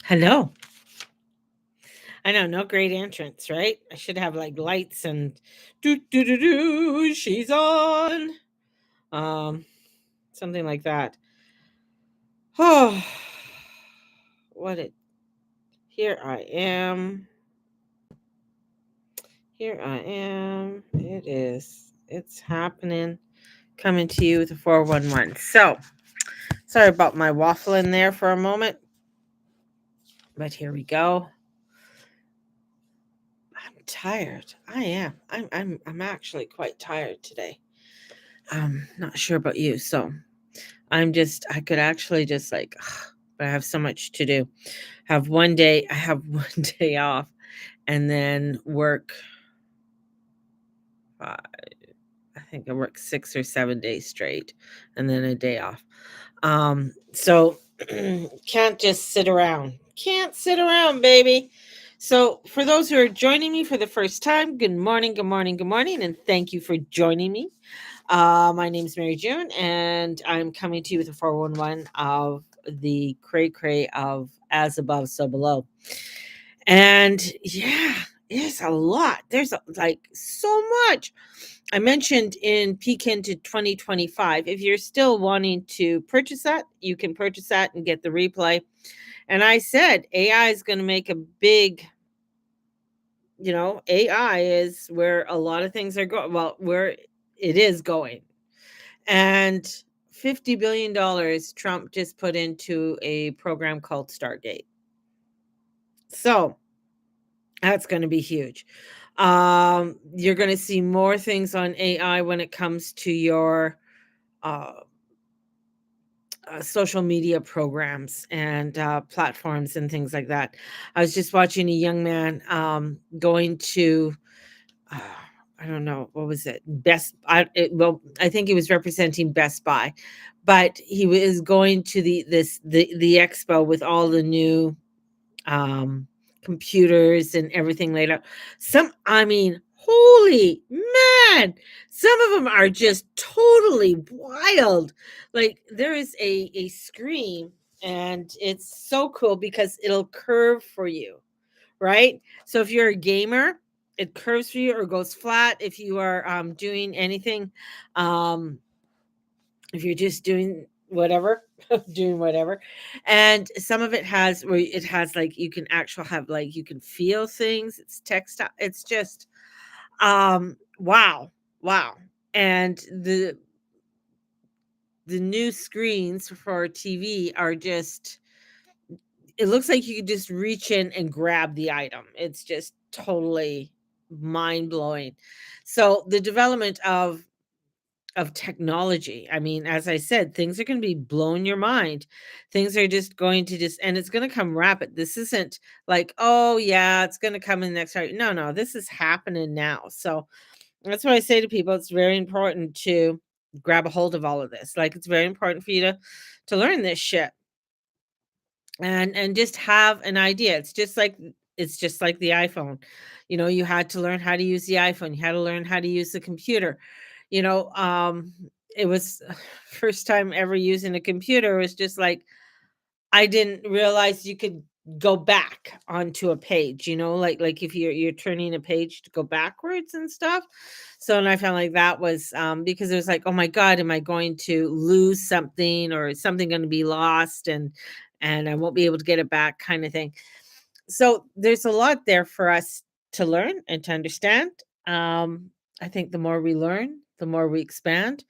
Hello. I know, no great entrance, right? I should have like lights and do do do do. She's on. Um, Something like that. Oh, what it? Here I am. Here I am. It is. It's happening. Coming to you with a 411. So sorry about my waffling there for a moment, but here we go. I'm tired. I am. I'm actually quite tired today. Not sure about you. So I could actually just like, but I have so much to do. I have one day off and then work. Uh, I think I work 6 or 7 days straight and then a day off. So can't just sit around. Can't sit around, baby. So, for those who are joining me for the first time, good morning, good morning, good morning, and thank you for joining me. My name is Mary June, and I'm coming to you with a 411 of the cray cray of As Above, So Below. And yeah, it's a lot. Like so much. I mentioned in Peek into 2025, if you're still wanting to purchase that, you can purchase that and get the replay. And I said AI is going to make a big, AI is where a lot of things are going, well, where it is going. And $50 billion Trump just put into a program called Stargate. So that's going to be huge. You're going to see more things on AI when it comes to your uh, social media programs and platforms and things like that. I was just watching a young man going to uh, I don't know what was it I think he was representing Best Buy, but he was going to the expo with all the new um, computers and everything laid out. Holy man, some of them are just totally wild. Like there is a screen, and it's so cool because it'll curve for you, right? So if you're a gamer, it curves for you or goes flat. If you are doing anything, um, if you're just doing whatever, doing whatever. And some of it has where it has like you can actually have like you can feel things. It's textile. It's just wow, wow. And the new screens for TV are just, it looks like you could just reach in and grab the item. It's just totally mind blowing. So the development of technology. I mean, as I said, things are going to be blowing your mind. Things are just going to just, and it's going to come rapid. This isn't like, oh yeah, it's going to come in the next year. No, no, this is happening now. So that's what I say to people. It's very important to grab a hold of all of this. Like it's very important for you to learn this shit and just have an idea. It's just like the iPhone. You had to learn how to use the iPhone. You had to learn how to use the computer. You know, it was first time ever using a computer was just like I didn't realize you could go back onto a page, like if you're turning a page to go backwards and stuff. So and I found like that was because it was like, oh my God, am I going to lose something or is something going to be lost and I won't be able to get it back kind of thing. So there's a lot there for us to learn and to understand. I think the more we learn, the more we expand,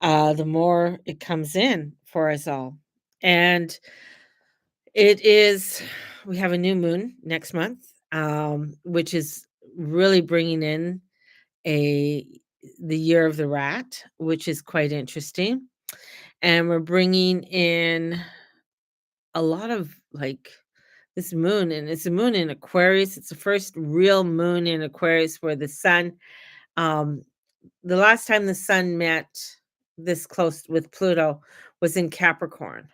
the more it comes in for us all. And it is, we have a new moon next month, which is really bringing in a the year of the rat, which is quite interesting. And we're bringing in a lot of like this moon, and it's a moon in Aquarius. It's the first real moon in Aquarius where um, the last time the sun met this close with Pluto was in Capricorn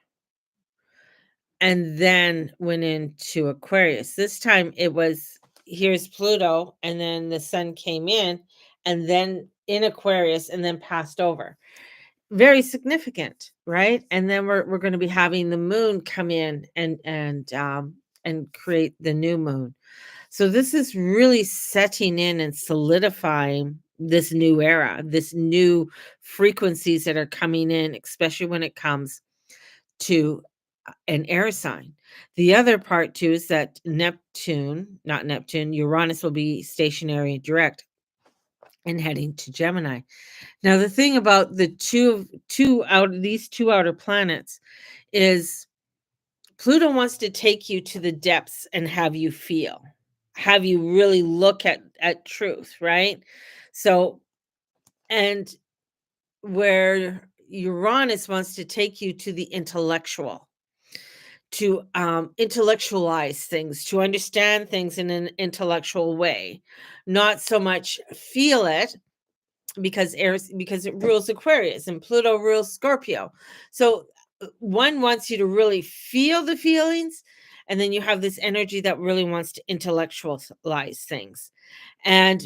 and then went into Aquarius. This time it was here's Pluto, and then the sun came in, and then in Aquarius, and then passed over. Very significant, right? And then we're going to be having the moon come in and create the new moon. So this is really setting in and solidifying this new era, this new frequencies that are coming in, especially when it comes to an air sign. The other part too is that not Neptune, Uranus will be stationary and direct and heading to Gemini. Now the thing about the two outer planets is Pluto wants to take you to the depths and have you feel, have you really look at truth, right? So, and where Uranus wants to take you to the intellectual, to intellectualize things, to understand things in an intellectual way, not so much feel it, because it rules Aquarius and Pluto rules Scorpio. So one wants you to really feel the feelings, and then you have this energy that really wants to intellectualize things. And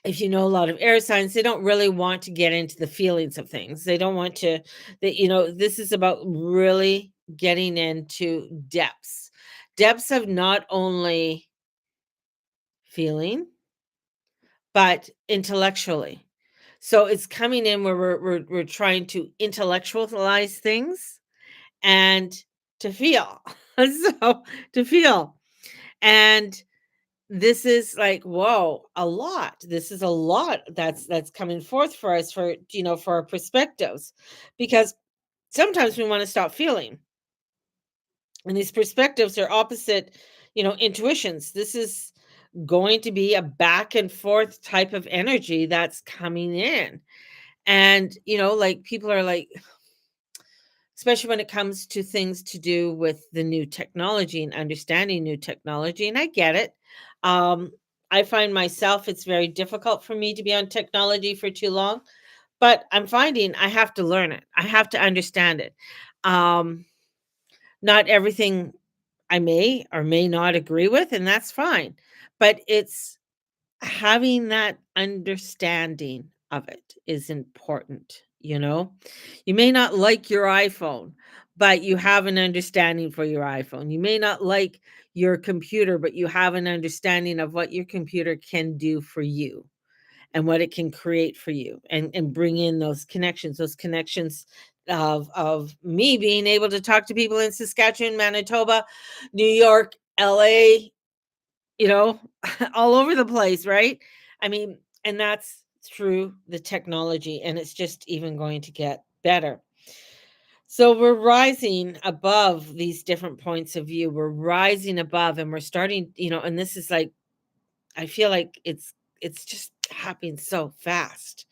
if you know a lot of air signs, they don't really want to get into the feelings of things. They don't want to, this is about really getting into depths of not only feeling, but intellectually. So it's coming in where we're trying to intellectualize things and to feel. So to feel. And this is like, whoa, a lot. This is a lot that's coming forth for us, for our perspectives. Because sometimes we want to stop feeling. And these perspectives are opposite, intuitions. This is going to be a back and forth type of energy that's coming in. And, like people are like, especially when it comes to things to do with the new technology and understanding new technology. And I get it. I find myself, it's very difficult for me to be on technology for too long, but I'm finding I have to learn it. I have to understand it. Not everything I may or may not agree with, and that's fine. But it's having that understanding of it is important, You may not like your iPhone, but you have an understanding for your iPhone. You may not like your computer, but you have an understanding of what your computer can do for you and what it can create for you, and bring in those connections of me being able to talk to people in Saskatchewan, Manitoba, New York, LA, you know, all over the place, right? I mean, and that's through the technology, and it's just even going to get better. So we're rising above these different points of view. We're rising above, and we're starting, and this is like, I feel like it's just happening so fast.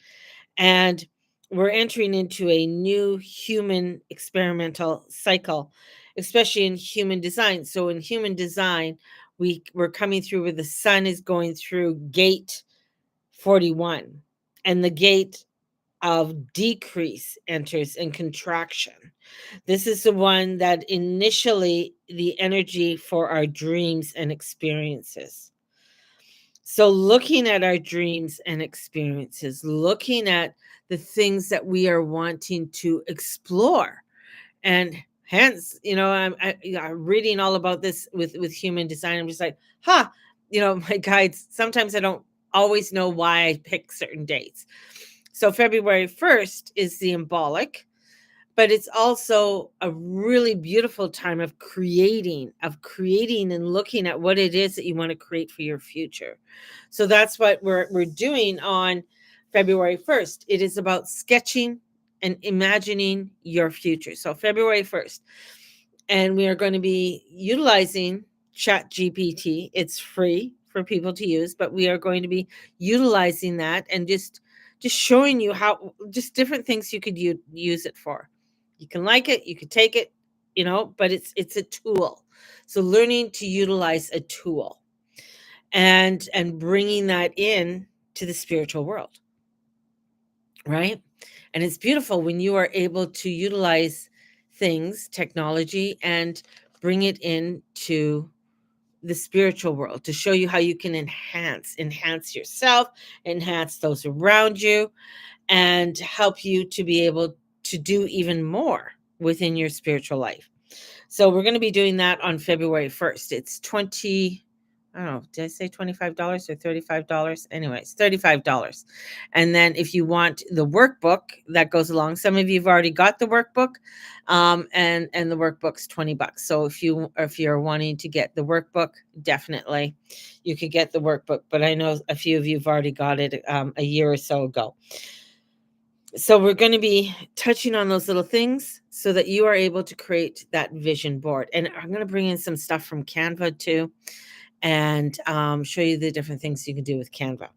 And we're entering into a new human experimental cycle, especially in human design. So in human design, we're coming through where the sun is going through gate 41, and the gate of decrease enters and contraction. This is the one that initially the energy for our dreams and experiences. So, looking at our dreams and experiences, looking at the things that we are wanting to explore, and hence, I'm reading all about this with human design. I'm just like, huh, my guides. Sometimes I don't always know why I pick certain dates. So, February 1st is the embolic, but it's also a really beautiful time of creating and looking at what it is that you want to create for your future. So that's what we're doing on February 1st. It is about sketching and imagining your future. So February 1st, and we are going to be utilizing Chat GPT. It's free for people to use, but we are going to be utilizing that and just showing you how, just different things you could use it for. You can like it, you could take it, but it's a tool. So learning to utilize a tool, and bringing that in to the spiritual world, right? And it's beautiful when you are able to utilize things, technology, and bring it into the spiritual world to show you how you can enhance yourself, enhance those around you, and help you to be able to do even more within your spiritual life. So we're going to be doing that on February 1st. It's 20, I don't know, did I say $25 or $35? Anyways, $35. And then if you want the workbook that goes along, some of you've already got the workbook, and the workbook's $20. So if you're wanting to get the workbook, definitely you could get the workbook. But I know a few of you've already got it a year or so ago. So we're going to be touching on those little things so that you are able to create that vision board. And I'm going to bring in some stuff from Canva too, and show you the different things you can do with Canva.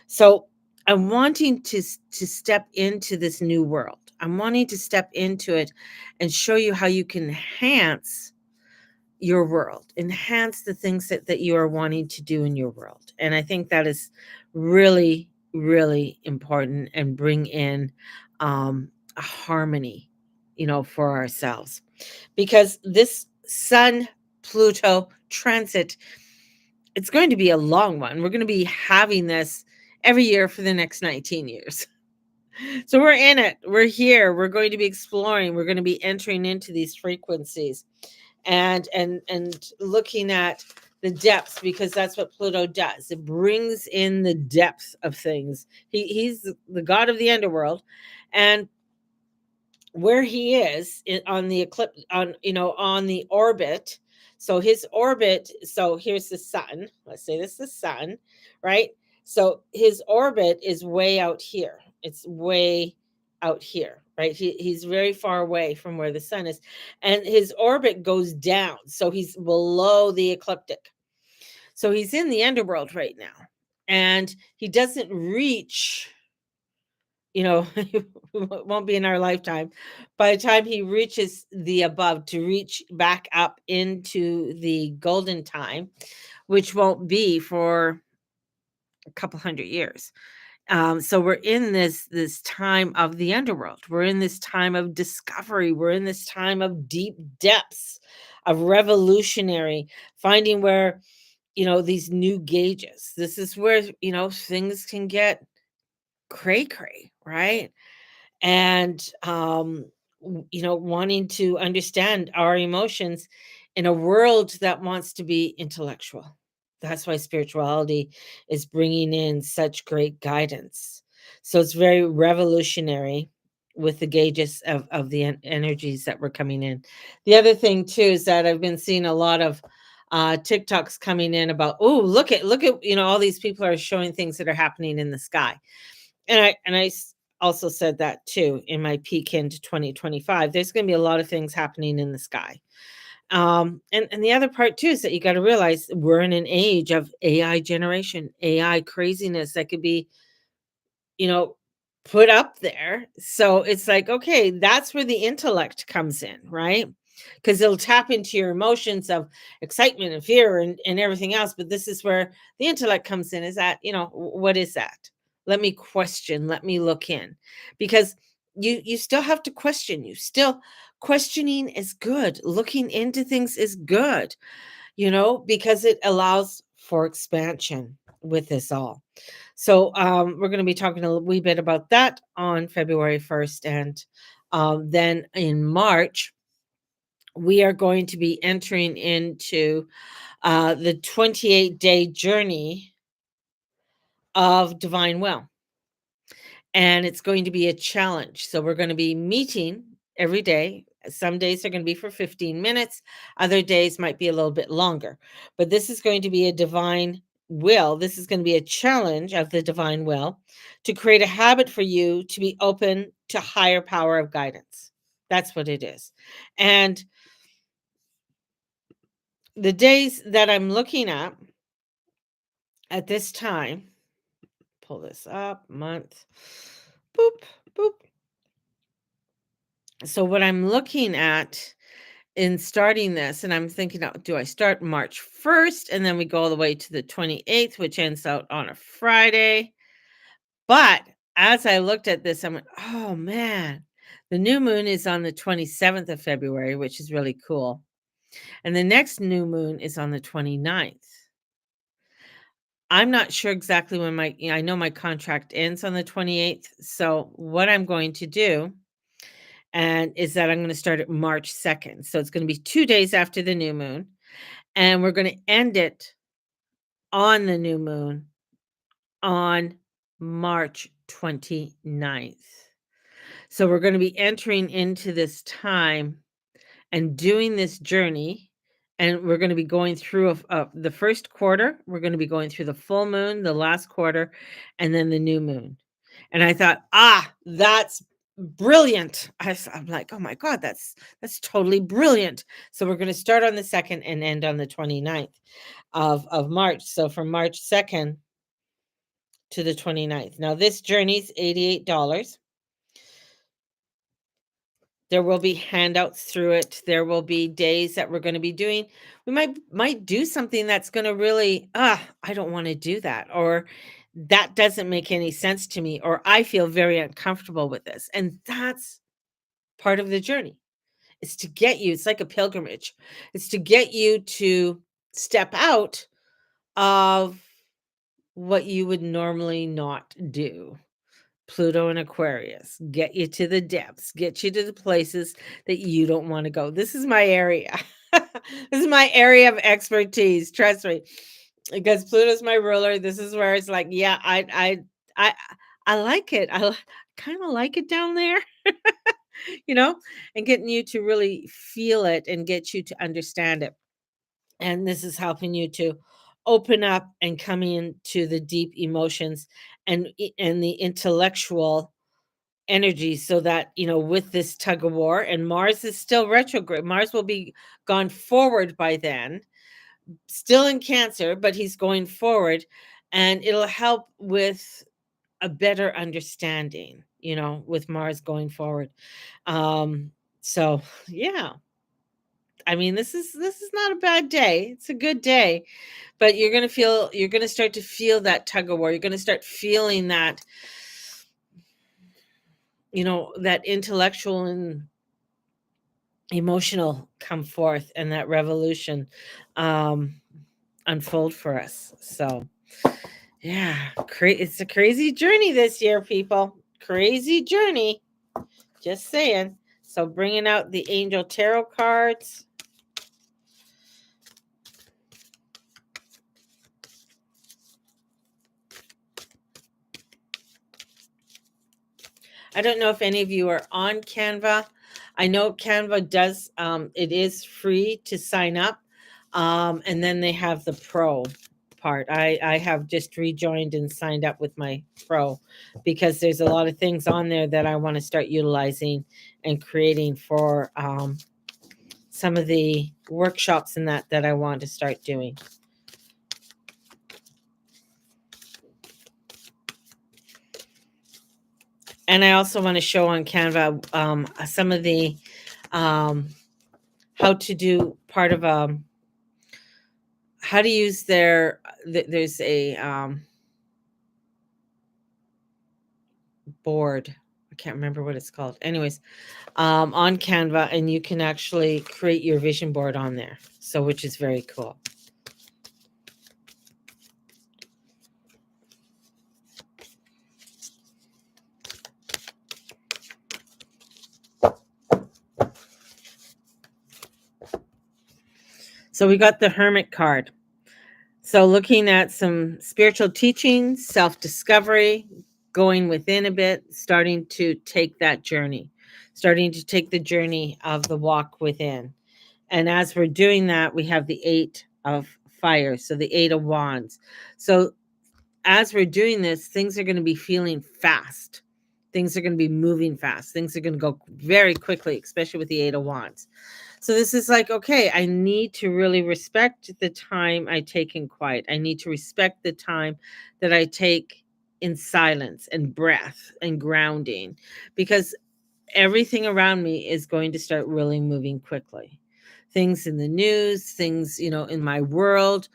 So I'm wanting to step into this new world. I'm wanting to step into it and show you how you can enhance your world, enhance the things that you are wanting to do in your world. And I think that is really, really important, and bring in a harmony, for ourselves. Because this Sun Pluto transit, it's going to be a long one. We're going to be having this every year for the next 19 years. So we're in it. We're here. We're going to be exploring. We're going to be entering into these frequencies, and looking at the depths, because that's what Pluto does. It brings in the depth of things. He's the god of the underworld, and where he is on the eclipse, on the orbit. So his orbit, so here's the sun. Let's say this is the sun, right? So his orbit is way out here. It's way out here, right? He's very far away from where the sun is, and his orbit goes down. So he's below the ecliptic. So he's in the underworld right now, and he doesn't reach, it won't be in our lifetime. By the time he reaches the above, to reach back up into the golden time, which won't be for a couple hundred years. So we're in this time of the underworld. We're in this time of discovery. We're in this time of deep depths, of revolutionary, finding where, these new gauges. This is where, things can get cray cray, right? And wanting to understand our emotions in a world that wants to be intellectual. That's why spirituality is bringing in such great guidance. So it's very revolutionary with the gauges of the energies that were coming in. The other thing too is that I've been seeing a lot of TikToks coming in about, oh, look at all these people are showing things that are happening in the sky. And I also said that too in my peek into 2025. There's going to be a lot of things happening in the sky. And the other part too is that you got to realize we're in an age of AI generation, AI craziness that could be, you know, put up there. So it's like, okay, that's where the intellect comes in, right? Because it'll tap into your emotions of excitement and fear and everything else. But this is where the intellect comes in, is that, what is that? Let me question, let me look in. Because you still have to question. You still questioning is good. Looking into things is good, because it allows for expansion with this all. So we're going to be talking a wee bit about that on February 1st. And then in March, we are going to be entering into the 28-day journey of divine will. And it's going to be a challenge. So we're going to be meeting every day. Some days are going to be for 15 minutes. Other days might be a little bit longer. But this is going to be a divine will. This is going to be a challenge of the divine will to create a habit for you to be open to higher power of guidance. That's what it is. And the days that I'm looking at this time, pull this up, month, boop, boop. So what I'm looking at in starting this, and I'm thinking, do I start March 1st and then we go all the way to the 28th, which ends out on a Friday? But as I looked at this, I went, oh man, the new moon is on the 27th of February, which is really cool. And the next new moon is on the 29th. I'm not sure exactly when I know my contract ends on the 28th. So what I'm going to do, and is that I'm going to start at March 2nd. So it's going to be 2 days after the new moon, and we're going to end it on the new moon on March 29th. So we're going to be entering into this time and doing this journey, and we're going to be going through the first quarter. We're going to be going through the full moon, the last quarter, and then the new moon. And I thought, that's brilliant. I'm like, oh my God, that's totally brilliant. So we're going to start on the 2nd and end on the 29th of March. So from March 2nd to the 29th. Now this journey's $88. There will be handouts through it. There will be days that we're going to be doing. We might do something that's going to really, I don't want to do that, or that doesn't make any sense to me, or I feel very uncomfortable with this. And that's part of the journey. It's to get you, it's like a pilgrimage. It's to get you to step out of what you would normally not do. Pluto and Aquarius, get you to the depths, get you to the places that you don't want to go. This is my area. This is my area of expertise, trust me. Because Pluto's my ruler. This is where it's like, yeah, I I like it. Kind of like it down there, you know, and getting you to really feel it and get you to understand it. And this is helping you to open up and come into the deep emotions and the intellectual energy, so that, with this tug of war, and Mars is still retrograde. Mars will be gone forward by then, still in Cancer, but he's going forward, and it'll help with a better understanding, with Mars going forward. So yeah, I mean, this is not a bad day. It's a good day, but you're gonna start to feel that tug of war. You're gonna start feeling that, that intellectual and emotional come forth, and that revolution um unfold for us. So yeah, it's a crazy journey this year, people. Crazy journey, just saying. So bringing out the angel tarot cards. I don't know if any of you are on Canva. I know Canva does, it is free to sign up. And then they have the pro part. I have just rejoined and signed up with my pro, because there's a lot of things on there that I want to start utilizing and creating for some of the workshops and that I want to start doing. And I also want to show on Canva some of the how to do part of how to use there's a board. I can't remember what it's called. Anyways, on Canva, and you can actually create your vision board on there. So, which is very cool. So we got the Hermit card. So looking at some spiritual teachings, self-discovery, going within a bit, starting to take that journey, starting to take the journey of the walk within. And as we're doing that, we have the 8 of fire, so the 8 of wands. So as we're doing this, things are going to be feeling fast. Things are going to be moving fast. Things are going to go very quickly, especially with the 8 of wands. So this is like, okay, I need to really respect the time I take in quiet. I need to respect the time that I take in silence and breath and grounding, because everything around me is going to start really moving quickly. Things in the news, things, in my world,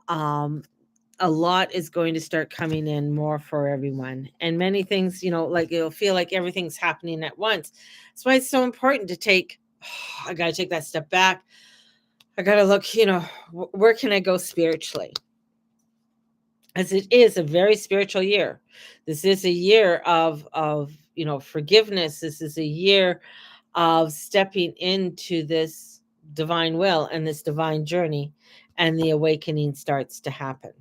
a lot is going to start coming in more for everyone. And many things, like it'll feel like everything's happening at once. That's why it's so important to take, I got to take that step back. I got to look, where can I go spiritually? As it is a very spiritual year. This is a year of forgiveness. This is a year of stepping into this divine will and this divine journey, and the awakening starts to happen.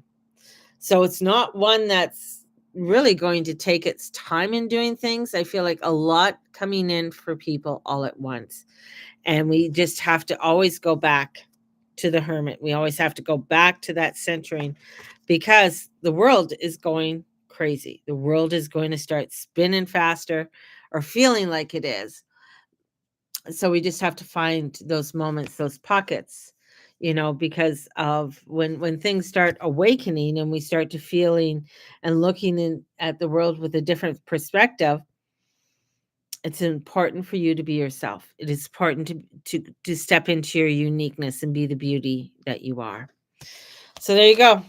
So it's not one that's really going to take its time in doing things. I feel like a lot coming in for people all at once. And we just have to always go back to the hermit. We always have to go back to that centering, because the world is going crazy. The world is going to start spinning faster, or feeling like it is. So we just have to find those moments, those pockets, because of when things start awakening and we start to feeling and looking at the world with a different perspective. It's important for you to be yourself. It is important to step into your uniqueness and be the beauty that you are. So there you go.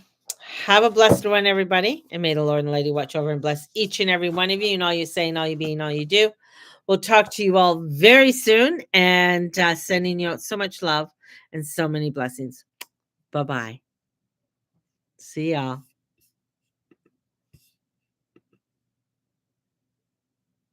Have a blessed one, everybody, and may the Lord and Lady watch over and bless each and every one of you, and all you say, and all you be, and all you do. We'll talk to you all very soon, and sending you out so much love and so many blessings. Bye bye. See y'all.